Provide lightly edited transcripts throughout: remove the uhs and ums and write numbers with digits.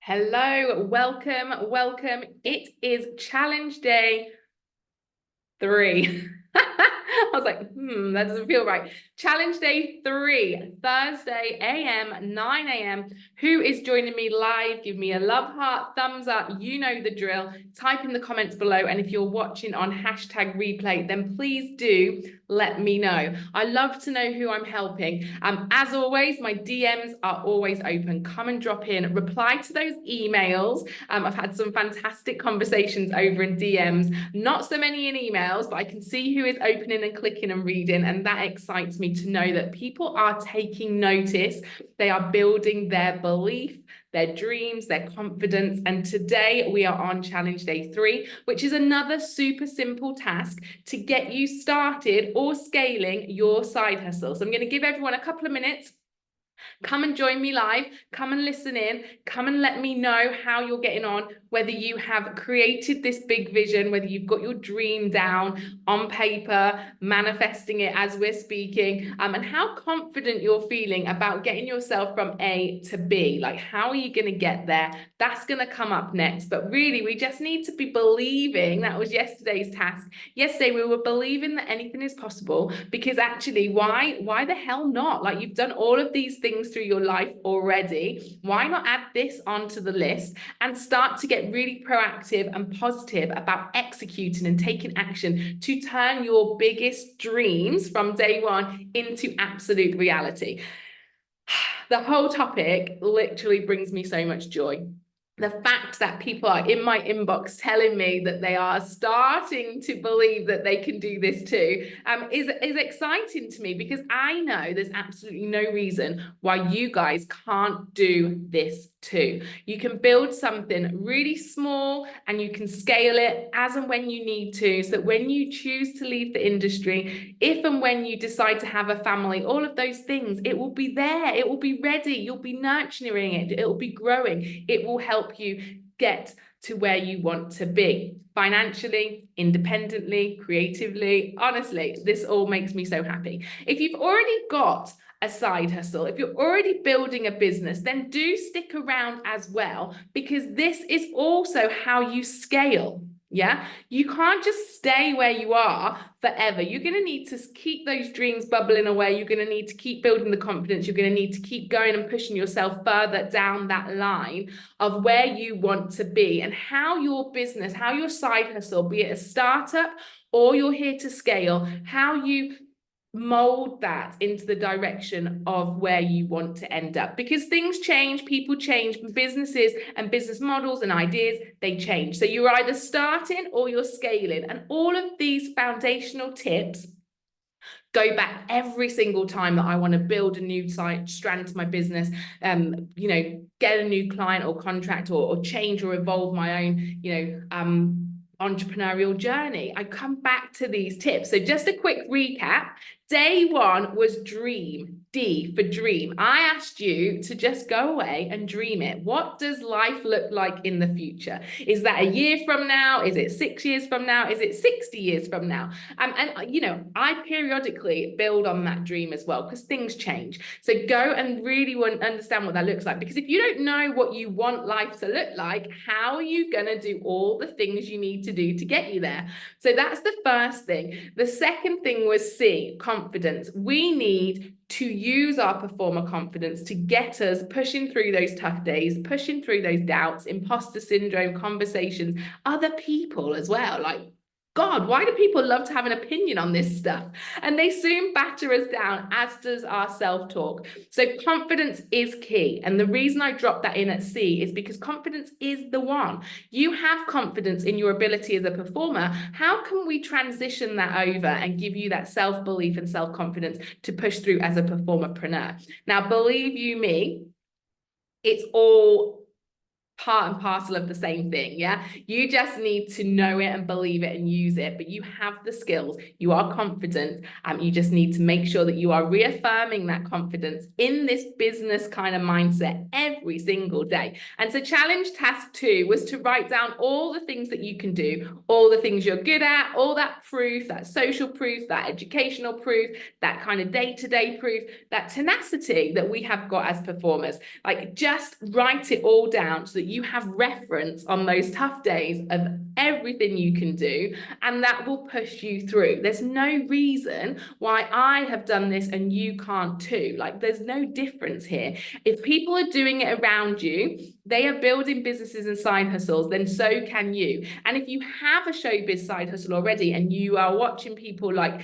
Hello, welcome. It is challenge day 3. I was like, that doesn't feel right. Challenge day 3, Thursday AM, 9 a.m. Who is joining me live? Give me a love heart, thumbs up. You know the drill. Type in the comments below. And if you're watching on #replay, then please do let me know. I love to know who I'm helping. As always, my DMs are always open. Come and drop in, reply to those emails. I've had some fantastic conversations over in DMs, not so many in emails, but I can see who is opening and clicking and reading, and that excites me to know that people are taking notice. They are building their belief, their dreams, their confidence. And today we are on challenge day 3, which is another super simple task to get you started or scaling your side hustle. So I'm going to give everyone a couple of minutes. Come and join me live, come and listen in, come and let me know how you're getting on, whether you have created this big vision, whether you've got your dream down on paper, manifesting it as we're speaking, and how confident you're feeling about getting yourself from A to B. Like, how are you going to get there? That's going to come up next. But really, we just need to be believing. That was yesterday's task. Yesterday, we were believing that anything is possible, because actually, why the hell not? Like, you've done all of these things through your life already. Why not add this onto the list and start to get really proactive and positive about executing and taking action to turn your biggest dreams from day one into absolute reality? The whole topic literally brings me so much joy. The fact that people are in my inbox telling me that they are starting to believe that they can do this too is exciting to me, because I know there's absolutely no reason why you guys can't do this too. You can build something really small and you can scale it as and when you need to, so that when you choose to leave the industry, if and when you decide to have a family, all of those things, it will be there, it will be ready, you'll be nurturing it, it will be growing, it will help you get to where you want to be financially, independently, creatively. Honestly, this all makes me so happy. If you've already got a side hustle, if you're already building a business, then do stick around as well, because this is also how you scale. Yeah, you can't just stay where you are forever. You're going to need to keep those dreams bubbling away. You're going to need to keep building the confidence. You're going to need to keep going and pushing yourself further down that line of where you want to be, and how your business, how your side hustle, be it a startup or you're here to scale, how you mold that into the direction of where you want to end up. Because things change, people change, businesses and business models and ideas, they change. So you're either starting or you're scaling. And all of these foundational tips go back every single time that I want to build a new strand to my business, get a new client or contract, or change or evolve my own, entrepreneurial journey. I come back to these tips. So just a quick recap. Day 1 was dream. D for dream. I asked you to just go away and dream it. What does life look like in the future? Is that a year from now? Is it 6 years from now? Is it 60 years from now? I periodically build on that dream as well, because things change. So go and really understand what that looks like. Because if you don't know what you want life to look like, how are you going to do all the things you need to do to get you there? So that's the first thing. The second thing was C, confidence. We need to use our performer confidence to get us pushing through those tough days, pushing through those doubts, imposter syndrome, conversations, other people as well. Like, God, why do people love to have an opinion on this stuff? And they soon batter us down, as does our self-talk. So confidence is key. And the reason I dropped that in at C is because confidence is the one. You have confidence in your ability as a performer. How can we transition that over and give you that self-belief and self-confidence to push through as a performerpreneur? Now, believe you me, it's all part and parcel of the same thing. Yeah, you just need to know it and believe it and use it. But you have the skills, you are confident, you just need to make sure that you are reaffirming that confidence in this business kind of mindset every single day. And so challenge task 2 was to write down all the things that you can do, all the things you're good at, all that proof, that social proof, that educational proof, that kind of day-to-day proof, that tenacity that we have got as performers. Like, just write it all down so that you have reference on those tough days of everything you can do, and that will push you through. There's no reason why I have done this and you can't too. Like, there's no difference here. If people are doing it around you, they are building businesses and side hustles, then so can you. And if you have a showbiz side hustle already and you are watching people like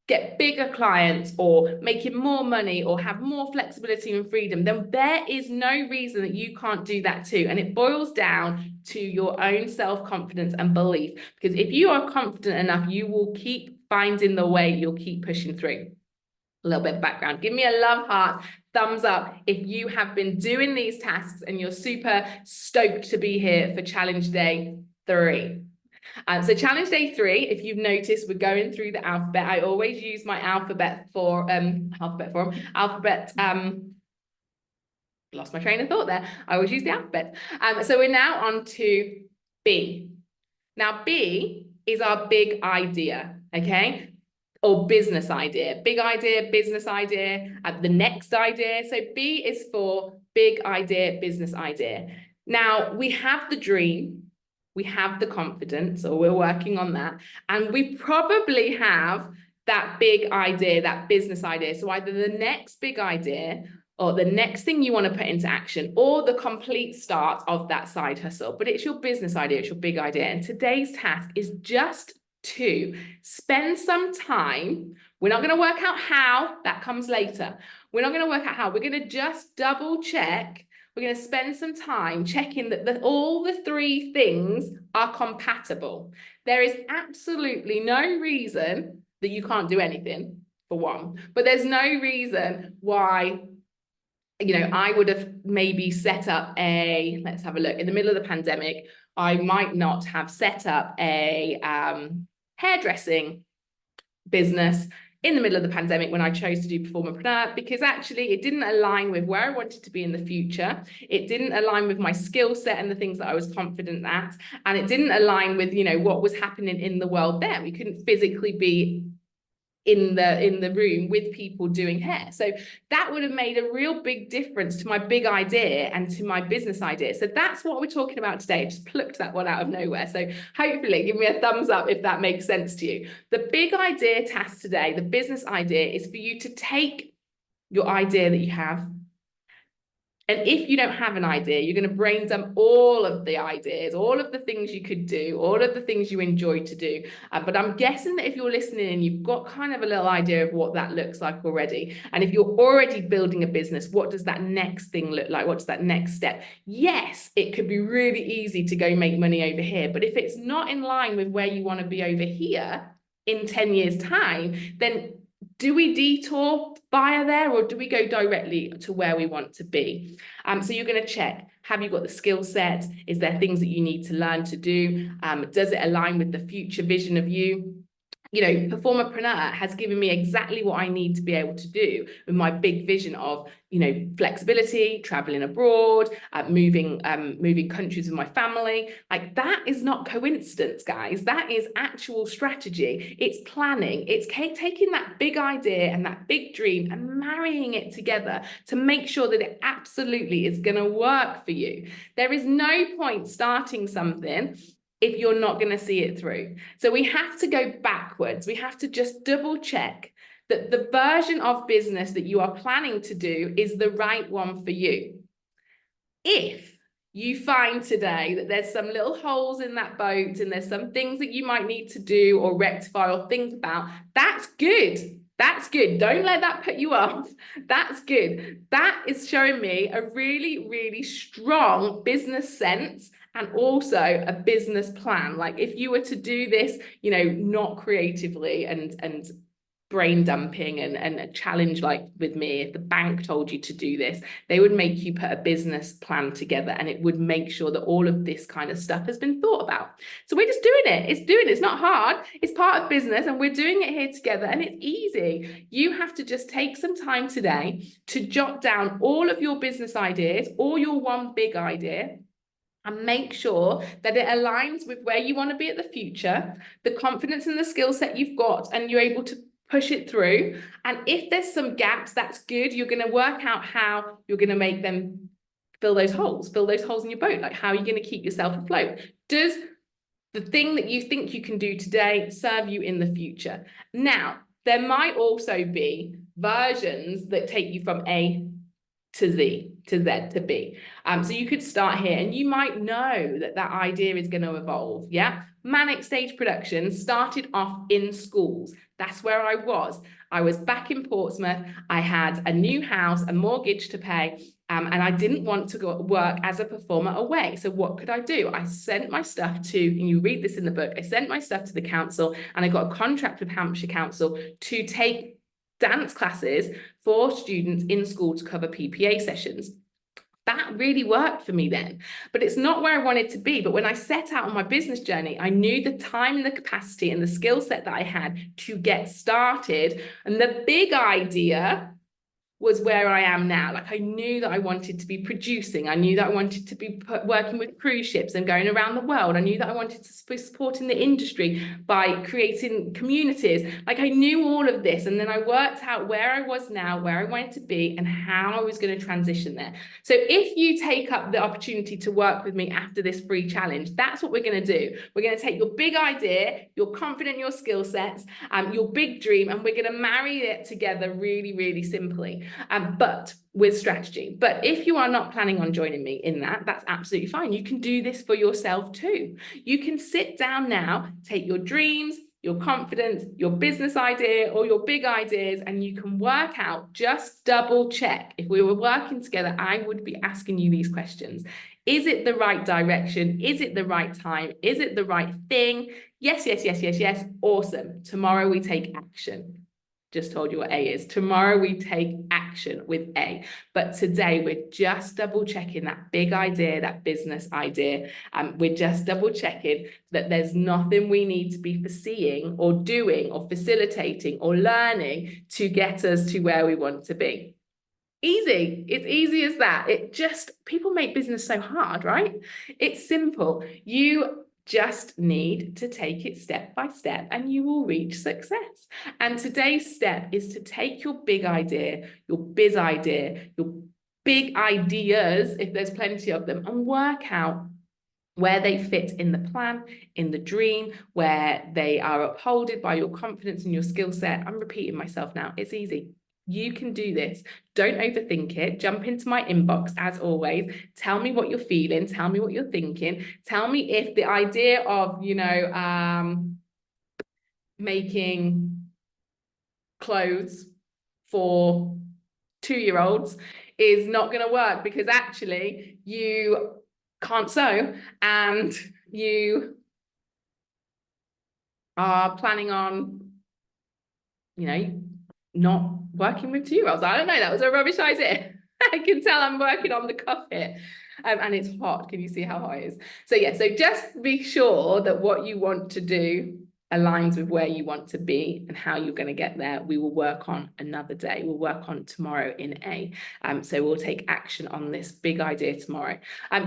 get bigger clients or making more money or have more flexibility and freedom, then there is no reason that you can't do that too. And it boils down to your own self-confidence and belief, because if you are confident enough, you will keep finding the way, you'll keep pushing through. A little bit of background. Give me a love heart, thumbs up if you have been doing these tasks and you're super stoked to be here for challenge day 3. So challenge day 3, if you've noticed, we're going through the alphabet. I always use my alphabet for lost my train of thought there. I always use the alphabet. So we're now on to B. Now B is our big idea, okay? Or business idea, big idea, business idea, the next idea. So B is for big idea, business idea. Now we have the dream, we have the confidence, or we're working on that. And we probably have that big idea, that business idea. So either the next big idea or the next thing you want to put into action, or the complete start of that side hustle. But it's your business idea, it's your big idea. And today's task is just to spend some time. We're not going to work out how, that comes later. We're not going to work out how. We're going to just double check. We're going to spend some time checking that all the 3 things are compatible. There is absolutely no reason that you can't do anything, for one, but there's no reason why, you know, I would have maybe set up a, let's have a look, in the middle of the pandemic, I might not have set up a hairdressing business in the middle of the pandemic when I chose to do Performapreneur, because actually it didn't align with where I wanted to be in the future. It didn't align with my skill set and the things that I was confident at. And it didn't align with, you know, what was happening in the world there. We couldn't physically be in the room with people doing hair. So that would have made a real big difference to my big idea and to my business idea. So that's what we're talking about today. I just plucked that one out of nowhere. So hopefully give me a thumbs up if that makes sense to you. The big idea task today, the business idea, is for you to take your idea that you have. And if you don't have an idea, you're going to brain dump all of the ideas, all of the things you could do, all of the things you enjoy to do. But I'm guessing that if you're listening and you've got kind of a little idea of what that looks like already, and if you're already building a business, what does that next thing look like? What's that next step? Yes, it could be really easy to go make money over here, but if it's not in line with where you want to be over here in 10 years' time, then do we detour via there, or do we go directly to where we want to be? So you're going to check, have you got the skill set? Is there things that you need to learn to do? Does it align with the future vision of you? You know, Performapreneur has given me exactly what I need to be able to do with my big vision of, you know, flexibility, traveling abroad, moving countries with my family. Like, that is not coincidence, guys. That is actual strategy. It's planning. It's taking that big idea and that big dream and marrying it together to make sure that it absolutely is going to work for you. There is no point starting something if you're not going to see it through. So we have to go backwards. We have to just double check that the version of business that you are planning to do is the right one for you. If you find today that there's some little holes in that boat and there's some things that you might need to do or rectify or think about, that's good. That's good. Don't let that put you off. That's good. That is showing me a really, really strong business sense and also a business plan. Like, if you were to do this, you know, not creatively and brain dumping and a challenge like with me, if the bank told you to do this, they would make you put a business plan together, and it would make sure that all of this kind of stuff has been thought about. So we're just doing it. It's not hard. It's part of business, and we're doing it here together, and it's easy. You have to just take some time today to jot down all of your business ideas or your one big idea, and make sure that it aligns with where you want to be at the future, the confidence and the skill set you've got, and you're able to push it through. And if there's some gaps, that's good. You're going to work out how you're going to make them fill those holes in your boat. Like, how are you going to keep yourself afloat? Does the thing that you think you can do today serve you in the future? Now, there might also be versions that take you from A to Z, to Z, to B. So you could start here, and you might know that that idea is going to evolve, yeah? Manic Stage Productions started off in schools. That's where I was. I was back in Portsmouth. I had a new house, a mortgage to pay, and I didn't want to go work as a performer away. So what could I do? I sent my stuff to, and you read this in the book, I sent my stuff to the council, and I got a contract with Hampshire Council to take dance classes for students in school to cover PPA sessions. That really worked for me then, but it's not where I wanted to be. But when I set out on my business journey, I knew the time and the capacity and the skill set that I had to get started. And the big idea was where I am now. Like, I knew that I wanted to be producing. I knew that I wanted to be working with cruise ships and going around the world. I knew that I wanted to be supporting the industry by creating communities. Like, I knew all of this. And then I worked out where I was now, where I wanted to be, and how I was going to transition there. So if you take up the opportunity to work with me after this free challenge, that's what we're going to do. We're going to take your big idea, your confident, your skill sets, your big dream, and we're going to marry it together really, really simply. But with strategy. But if you are not planning on joining me in that, that's absolutely fine. You can do this for yourself too. You can sit down now, take your dreams, your confidence, your business idea, or your big ideas, and you can work out, just double check. If we were working together, I would be asking you these questions. Is it the right direction? Is it the right time? Is it the right thing? Yes, yes, yes, yes, yes. Awesome. Tomorrow we take action. Just told you what A is. Tomorrow we take action with A. But today we're just double checking that big idea, that business idea. We're just double checking that there's nothing we need to be foreseeing or doing or facilitating or learning to get us to where we want to be. Easy. It's easy as that. People make business so hard, right? It's simple. You just need to take it step by step and you will reach success. And today's step is to take your big idea, your biz idea, your big ideas, if there's plenty of them, and work out where they fit in the plan, in the dream, where they are upholded by your confidence and your skill set. I'm repeating myself now. It's easy. You can do this. Don't overthink it. Jump into my inbox as always. Tell me what you're feeling. Tell me what you're thinking. Tell me if the idea of, making clothes for 2-year-olds is not going to work because actually you can't sew and you are planning on, not working with 2-year-olds. I don't know, that was a rubbish idea. I can tell I'm working on the cuff here. And it's hot. Can you see how hot it is? So yeah, so just be sure that what you want to do aligns with where you want to be and how you're going to get there. We will work on another day. We'll work on tomorrow in A. So we'll take action on this big idea tomorrow.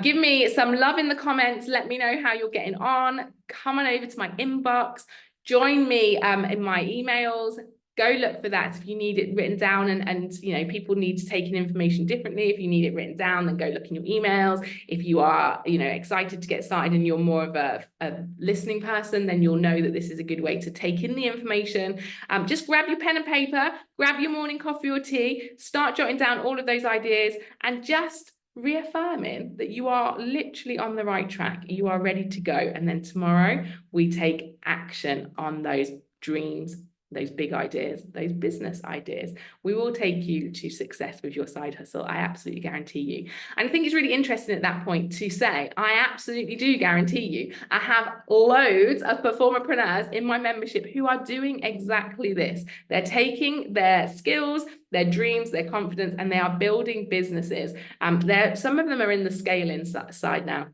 Give me some love in the comments. Let me know how you're getting on. Come on over to my inbox. Join me in my emails. Go look for that if you need it written down, and people need to take in information differently. If you need it written down, then go look in your emails. If you are excited to get started and you're more of a listening person, then you'll know that this is a good way to take in the information. Just grab your pen and paper, grab your morning coffee or tea, start jotting down all of those ideas, and just reaffirming that you are literally on the right track. You are ready to go. And then tomorrow we take action on those dreams, those big ideas, those business ideas. We will take you to success with your side hustle. I absolutely guarantee you. And I think it's really interesting at that point to say, I absolutely do guarantee you. I have loads of performerpreneurs in my membership who are doing exactly this. They're taking their skills, their dreams, their confidence, and they are building businesses. Some of them are in the scaling side now.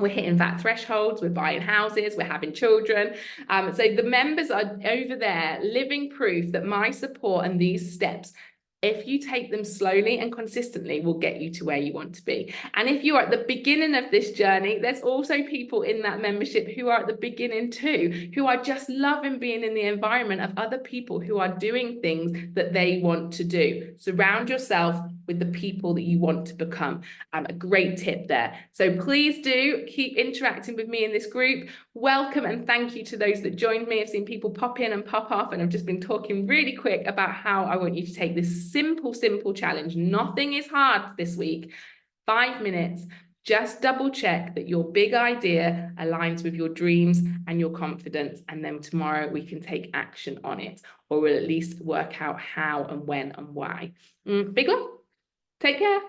We're hitting VAT thresholds, we're buying houses, we're having children. So the members are over there living proof that my support and these steps if you take them slowly and consistently, will get you to where you want to be. And if you are at the beginning of this journey, there's also people in that membership who are at the beginning too, who are just loving being in the environment of other people who are doing things that they want to do. Surround yourself with the people that you want to become. A great tip there. So please do keep interacting with me in this group. Welcome and thank you to those that joined me. I've seen people pop in and pop off, and I've just been talking really quick about how I want you to take this simple challenge. Nothing is hard this week. 5 minutes. Just double check that your big idea aligns with your dreams and your confidence. And then tomorrow we can take action on it, or we'll at least work out how and when and why. Big love. Take care.